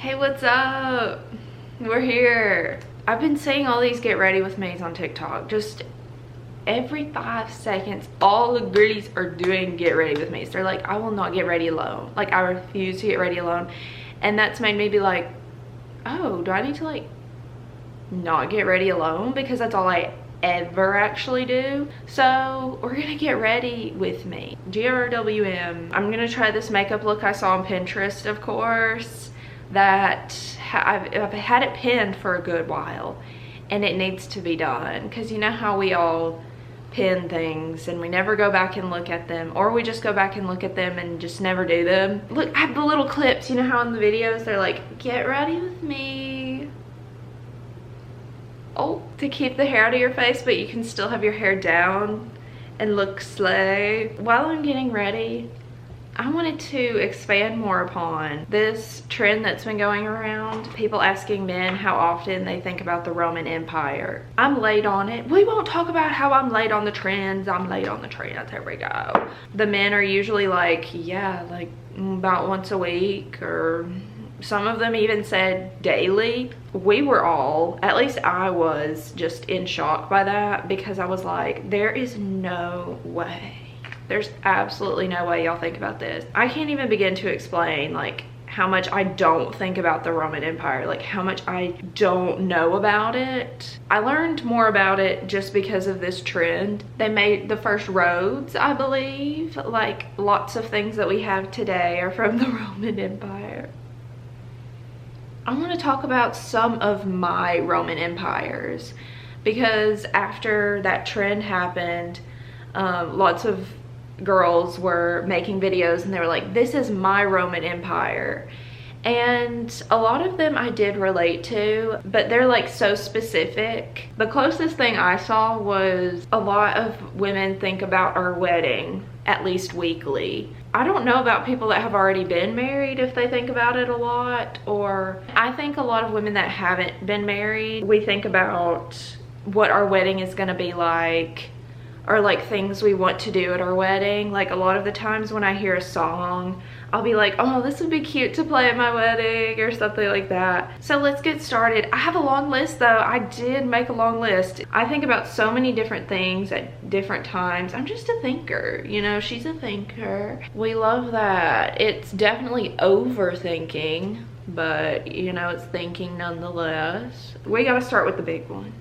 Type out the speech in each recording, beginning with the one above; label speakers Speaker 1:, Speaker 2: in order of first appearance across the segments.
Speaker 1: Hey, what's up? We're here. I've been seeing all these get ready with me's on TikTok. Just every 5 seconds, all the girlies are doing get ready with me's. They're like, I will not get ready alone. Like, I refuse to get ready alone. And that's made me be like, oh, do I need to like not get ready alone? Because that's all I ever actually do. So we're gonna get ready with me. GRWM. I'm gonna try this makeup look I saw on Pinterest, of course, that I've had it pinned for a good while and it needs to be done, because you know how we all pin things and we never go back and look at them, or we just go back and look at them and just never do them. Look, I have the little clips, you know how in the videos they're like, get ready with me. Oh, to keep the hair out of your face, but you can still have your hair down and look slay. While I'm getting ready, I wanted to expand more upon this trend that's been going around. People asking men how often they think about the Roman Empire. I'm late on it. We won't talk about how I'm late on the trends. I'm late on the trends. Here we go. The men are usually like, yeah, like about once a week, or some of them even said daily. We were all, at least I was, just in shock by that, because I was like, there is no way. There's absolutely no way y'all think about this. I can't even begin to explain like how much I don't think about the Roman Empire, like how much I don't know about it. I learned more about it just because of this trend. They made the first roads, I believe. Like lots of things that we have today are from the Roman Empire. I want to talk about some of my Roman empires, because after that trend happened, lots of girls were making videos and they were like, this is my Roman Empire. And a lot of them I did relate to, but they're like so specific. The closest thing I saw was a lot of women think about our wedding at least weekly. I don't know about people that have already been married if they think about it a lot, or I think a lot of women that haven't been married, we think about what our wedding is gonna be like, or like things we want to do at our wedding. Like a lot of the times when I hear a song, I'll be like, oh, this would be cute to play at my wedding, or something like that. So let's get started. I have a long list though. I did make a long list. I think about so many different things at different times. I'm just a thinker, you know, she's a thinker. We love that. It's definitely overthinking, but you know, it's thinking nonetheless. We gotta start with the big one.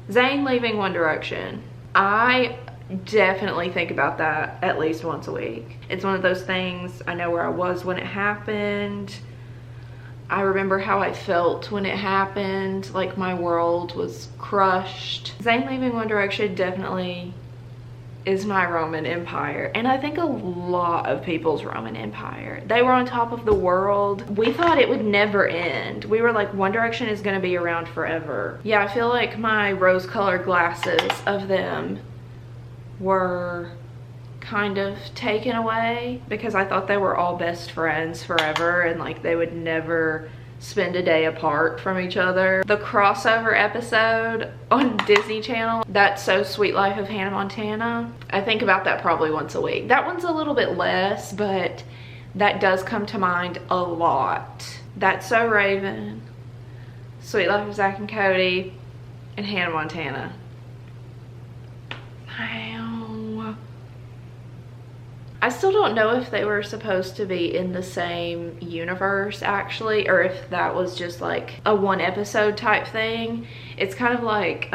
Speaker 1: Zayn leaving One Direction. I definitely think about that at least once a week. It's one of those things, I know where I was when it happened. I remember how I felt when it happened, like my world was crushed. Zayn leaving One Direction definitely is my Roman Empire, and I think a lot of people's Roman Empire. They were on top of the world. We thought it would never end. We were like, One Direction is gonna be around forever. Yeah, I feel like my rose-colored glasses of them were kind of taken away, because I thought they were all best friends forever and like they would never spend a day apart from each other. The crossover episode on Disney Channel, That's So Sweet Life of Hannah Montana, I think about that probably once a week. That one's a little bit less, but that does come to mind a lot. That's So Raven, Sweet Life of Zack and Cody, and Hannah Montana. Wow. I still don't know if they were supposed to be in the same universe actually, or if that was just like a one episode type thing. It's kind of like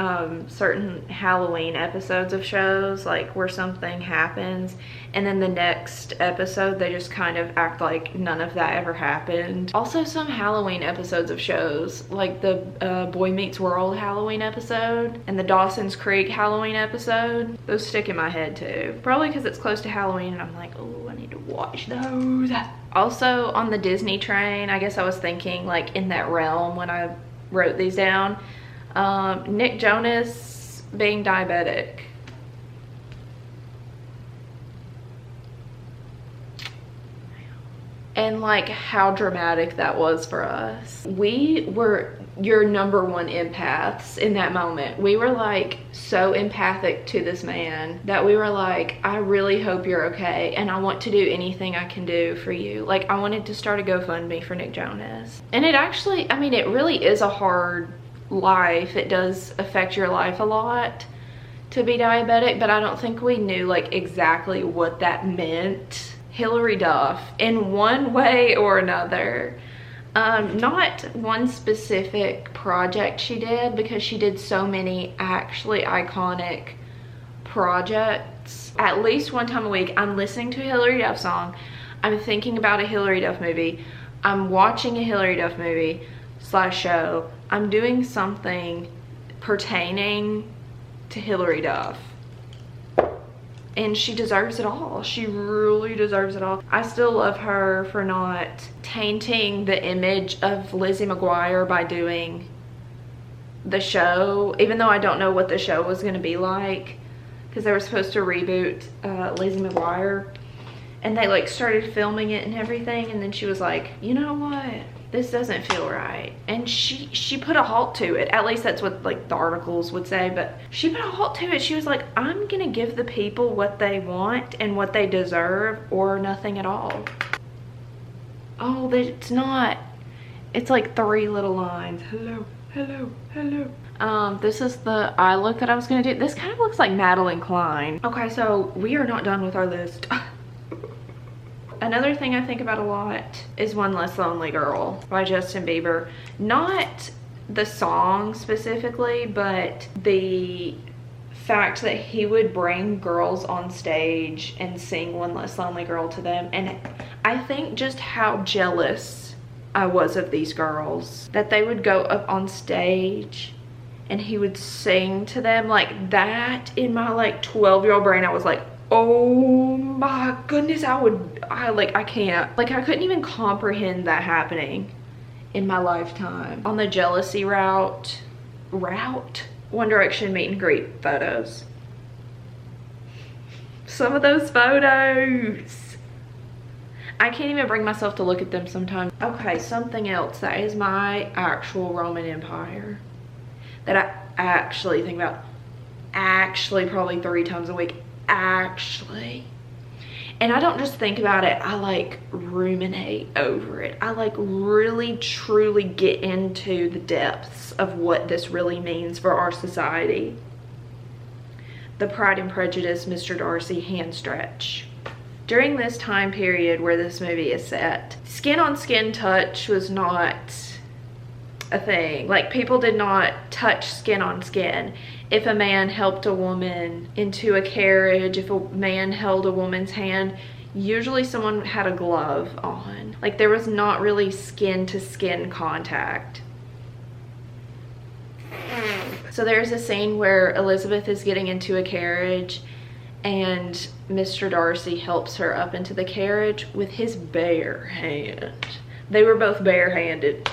Speaker 1: certain Halloween episodes of shows, like where something happens and then the next episode they just kind of act like none of that ever happened. Also some Halloween episodes of shows, like the Boy Meets World Halloween episode and the Dawson's Creek Halloween episode, those stick in my head too. Probably because it's close to Halloween and I'm like, oh, I need to watch those. Also on the Disney train, I guess I was thinking like in that realm when I wrote these down. Nick Jonas being diabetic. and like how dramatic that was for us. We were your number one empaths in that moment. We were like so empathic to this man that we were like, I really hope you're okay, and I want to do anything I can do for you. Like, I wanted to start a GoFundMe for Nick Jonas. And it actually, I mean, it really is a hard life. It does affect your life a lot to be diabetic, but I don't think we knew like exactly what that meant. Hilary Duff, in one way or another, not one specific project she did, because she did so many actually iconic projects. At least one time a week, I'm listening to a Hilary Duff song, I'm thinking about a Hilary Duff movie, I'm watching a Hilary Duff movie / show, I'm doing something pertaining to Hilary Duff. And she deserves it all. She really deserves it all. I still love her for not tainting the image of Lizzie McGuire by doing the show, even though I don't know what the show was going to be like, because they were supposed to reboot Lizzie McGuire, and they like started filming it and everything, and then she was like, you know what, this doesn't feel right, and she put a halt to it. At least that's what like the articles would say, but she put a halt to it. She was like, I'm gonna give the people what they want and what they deserve, or nothing at all. Oh, it's not, it's like 3 little lines. Hello, hello, hello. This is the eye look that I was gonna do. This kind of looks like Madeline Klein. Okay, so we are not done with our list. Another thing I think about a lot is One Less Lonely Girl by Justin Bieber. Not the song specifically, but the fact that he would bring girls on stage and sing One Less Lonely Girl to them. And I think just how jealous I was of these girls, that they would go up on stage and he would sing to them like that. In my like 12-year-old brain, I was like, oh my goodness, I can't. Like, I couldn't even comprehend that happening in my lifetime. On the jealousy route, One Direction meet and greet photos. Some of those photos, I can't even bring myself to look at them sometimes. Okay, something else that is my actual Roman Empire that I actually think about, actually probably 3 times a week, actually. And I don't just think about it, I like ruminate over it. I like really truly get into the depths of what this really means for our society. The Pride and Prejudice Mr. Darcy hand stretch. During this time period where this movie is set, skin on skin touch was not a thing. Like, people did not touch skin on skin. If a man helped a woman into a carriage, if a man held a woman's hand, usually someone had a glove on. Like, there was not really skin to skin contact. So there's a scene where Elizabeth is getting into a carriage and Mr. Darcy helps her up into the carriage with his bare hand. They were both barehanded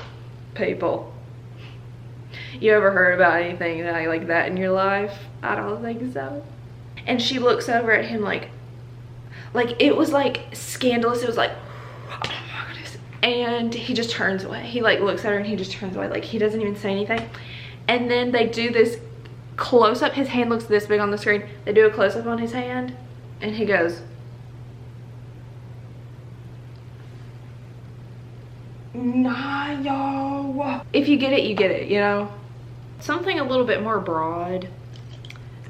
Speaker 1: people. You ever heard about anything like that in your life? I don't think so. And she looks over at him like it was like scandalous. It was like, oh my goodness. And he just turns away. He like looks at her and he just turns away. Like, he doesn't even say anything. And then they do this close up. His hand looks this big on the screen. They do a close up on his hand and he goes, nah, yo. If you get it, you get it, you know? Something a little bit more broad,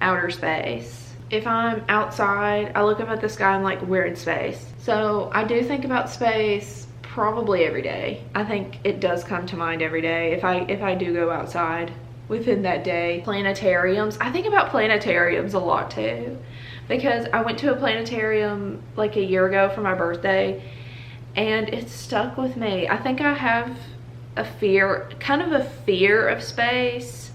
Speaker 1: outer space. If I'm outside, I look up at the sky, I'm like, we're in space. So I do think about space probably every day. I think it does come to mind every day if I do go outside within that day. Planetariums, I think about planetariums a lot too, because I went to a planetarium like a year ago for my birthday and it stuck with me. I think I have a fear, kind of a fear of space,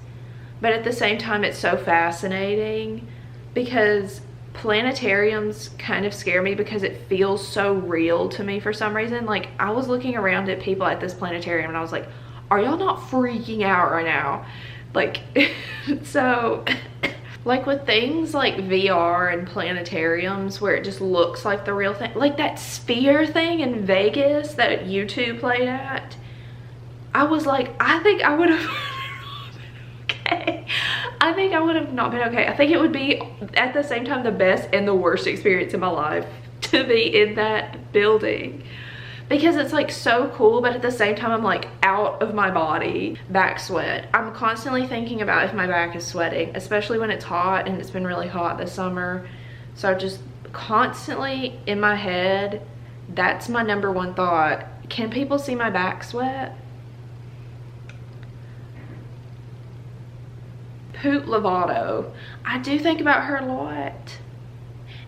Speaker 1: but at the same time it's so fascinating because planetariums kind of scare me because it feels so real to me for some reason. Like, I was looking around at people at this planetarium and I was like, are y'all not freaking out right now? Like, so Like with things like VR and planetariums where it just looks like the real thing, like that sphere thing in Vegas that U2 played at, I was like, I think I would have okay. I think I would have not been okay. I think it would be at the same time the best and the worst experience in my life to be in that building. Because it's like so cool, but at the same time I'm like out of my body, back sweat. I'm constantly thinking about if my back is sweating, especially when it's hot, and it's been really hot this summer. So just constantly in my head, that's my number one thought. Can people see my back sweat? Poot Lovato. I do think about her a lot.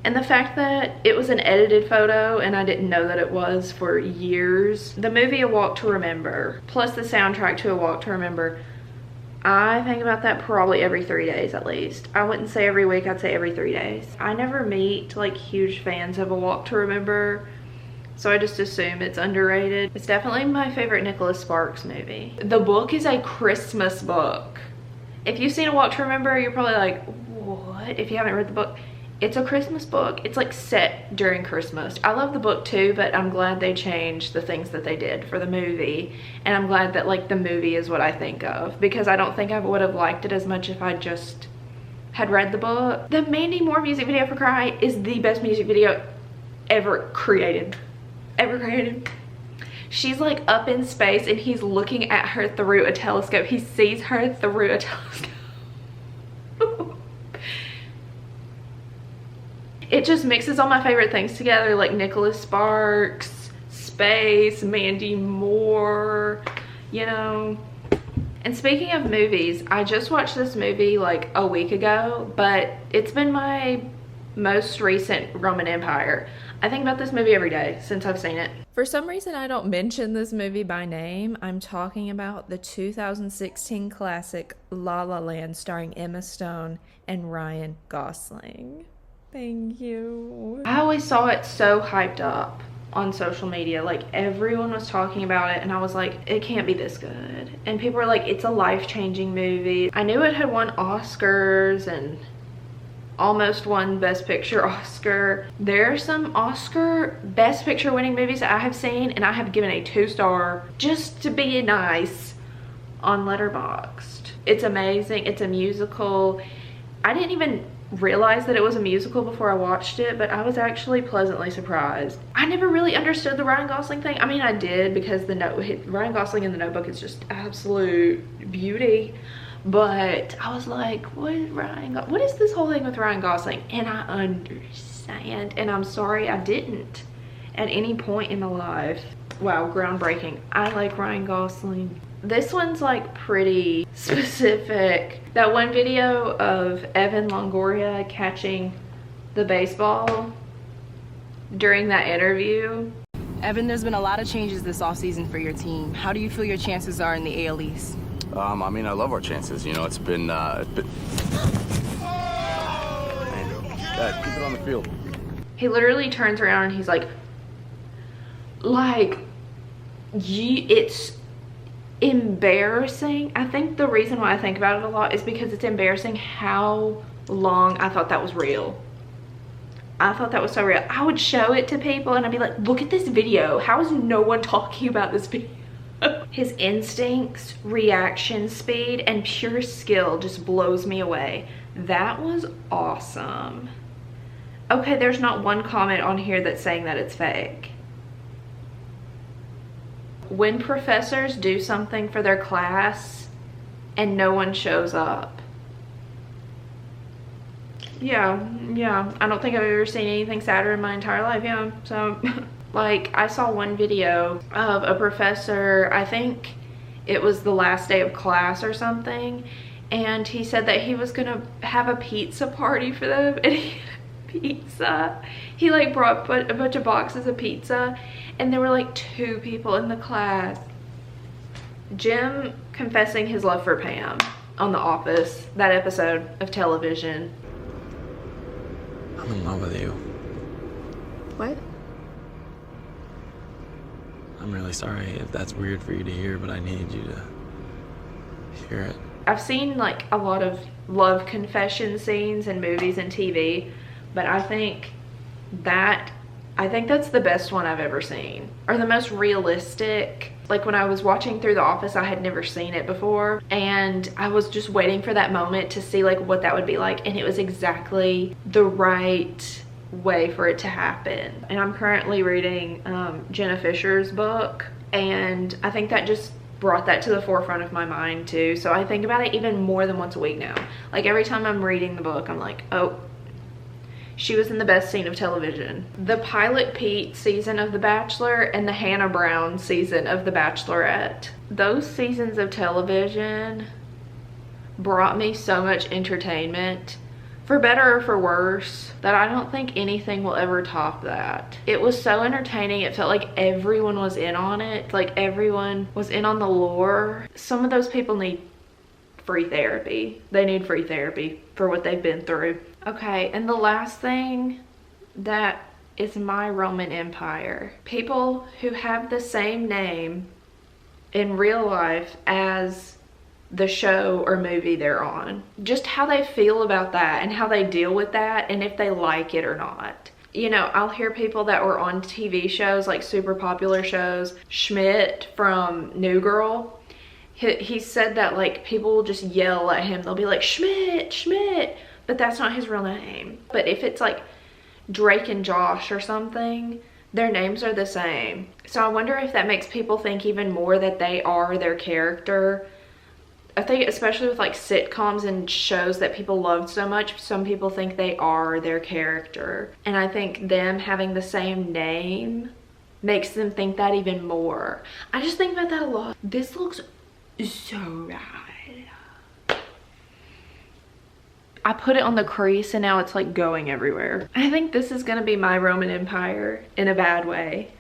Speaker 1: And the fact that it was an edited photo and I didn't know that it was for years. The movie A Walk to Remember, plus the soundtrack to A Walk to Remember, I think about that probably every 3 days at least. I wouldn't say every week, I'd say every 3 days. I never meet like huge fans of A Walk to Remember, so I just assume it's underrated. It's definitely my favorite Nicholas Sparks movie. The book is a Christmas book. If you've seen A Walk to Remember, you're probably like, what? If you haven't read the book. It's a Christmas book. It's like set during Christmas. I love the book too, but I'm glad they changed the things that they did for the movie. And I'm glad that like the movie is what I think of, because I don't think I would have liked it as much if I just had read the book. The Mandy Moore music video for Cry is the best music video ever created. Ever created. She's like up in space and he's looking at her through a telescope. He sees her through a telescope. It just mixes all my favorite things together, like Nicholas Sparks, space, Mandy Moore, you know. And speaking of movies, I just watched this movie like a week ago, but it's been my most recent Roman Empire. I think about this movie every day since I've seen it. For some reason, I don't mention this movie by name. I'm talking about the 2016 classic La La Land starring Emma Stone and Ryan Gosling. Thank you. I always saw it so hyped up on social media. Like everyone was talking about it and I was like, it can't be this good. And people were like, it's a life-changing movie. I knew it had won Oscars and almost won Best Picture Oscar. There are some Oscar Best Picture winning movies that I have seen and I have given a 2-star just to be nice on Letterboxd. It's amazing. It's a musical. I didn't even realize that it was a musical before I watched it, but I was actually pleasantly surprised. I never really understood the Ryan Gosling thing. I mean, I did, because Ryan Gosling in The Notebook is just absolute beauty. But I was like, what is this whole thing with Ryan Gosling? And I understand, and I'm sorry I didn't at any point in my life. Wow, groundbreaking. I like Ryan Gosling. This one's like pretty specific. That one video of Evan Longoria catching the baseball during that interview.
Speaker 2: Evan, there's been a lot of changes this offseason for your team. How do you feel your chances are in the AL East?
Speaker 3: I mean, I love our chances. You know, it's been Dad, keep it on the field.
Speaker 1: He literally turns around and he's like, it's embarrassing. I think the reason why I think about it a lot is because it's embarrassing how long I thought that was real. I thought that was so real. I would show it to people and I'd be like, look at this video. How is no one talking about this video? His instincts, reaction speed, and pure skill just blows me away. That was awesome. Okay, there's not one comment on here that's saying that it's fake. When professors do something for their class and no one shows up. Yeah, I don't think I've ever seen anything sadder in my entire life. Yeah, so like I saw one video of a professor, I think it was the last day of class or something, and he said that he was gonna have a pizza party for them, and he had pizza. He like brought a bunch of boxes of pizza, and there were like 2 people in the class. Jim confessing his love for Pam on The Office, that episode of television.
Speaker 4: I'm in love with you.
Speaker 1: What?
Speaker 4: I'm really sorry if that's weird for you to hear, but I need you to hear it.
Speaker 1: I've seen like a lot of love confession scenes in movies and TV, but I think that's the best one I've ever seen, or the most realistic. Like when I was watching through The Office, I had never seen it before, and I was just waiting for that moment to see like what that would be like, and it was exactly the right way for it to happen. And I'm currently reading Jenna Fisher's book, and I think that just brought that to the forefront of my mind too. So I think about it even more than once a week now. Like every time I'm reading the book, I'm like, oh, she was in the best scene of television. The Pilot Pete season of The Bachelor and the Hannah Brown season of The Bachelorette. Those seasons of television brought me so much entertainment, for better or for worse, that I don't think anything will ever top that. It was so entertaining. It felt like everyone was in on it. Like everyone was in on the lore. Some of those people need free therapy. They need free therapy for what they've been through. Okay, and the last thing that is my Roman Empire. People who have the same name in real life as the show or movie they're on. Just how they feel about that and how they deal with that, and if they like it or not. You know, I'll hear people that were on TV shows, like super popular shows. Schmidt from New Girl, he said that like people will just yell at him. They'll be like, Schmidt, Schmidt, but that's not his real name. But if it's like Drake and Josh or something, their names are the same. So I wonder if that makes people think even more that they are their character. I think especially with like sitcoms and shows that people loved so much, some people think they are their character. And I think them having the same name makes them think that even more. I just think about that a lot. This looks so rad. I put it on the crease and now it's like going everywhere. I think this is gonna be my Roman Empire in a bad way.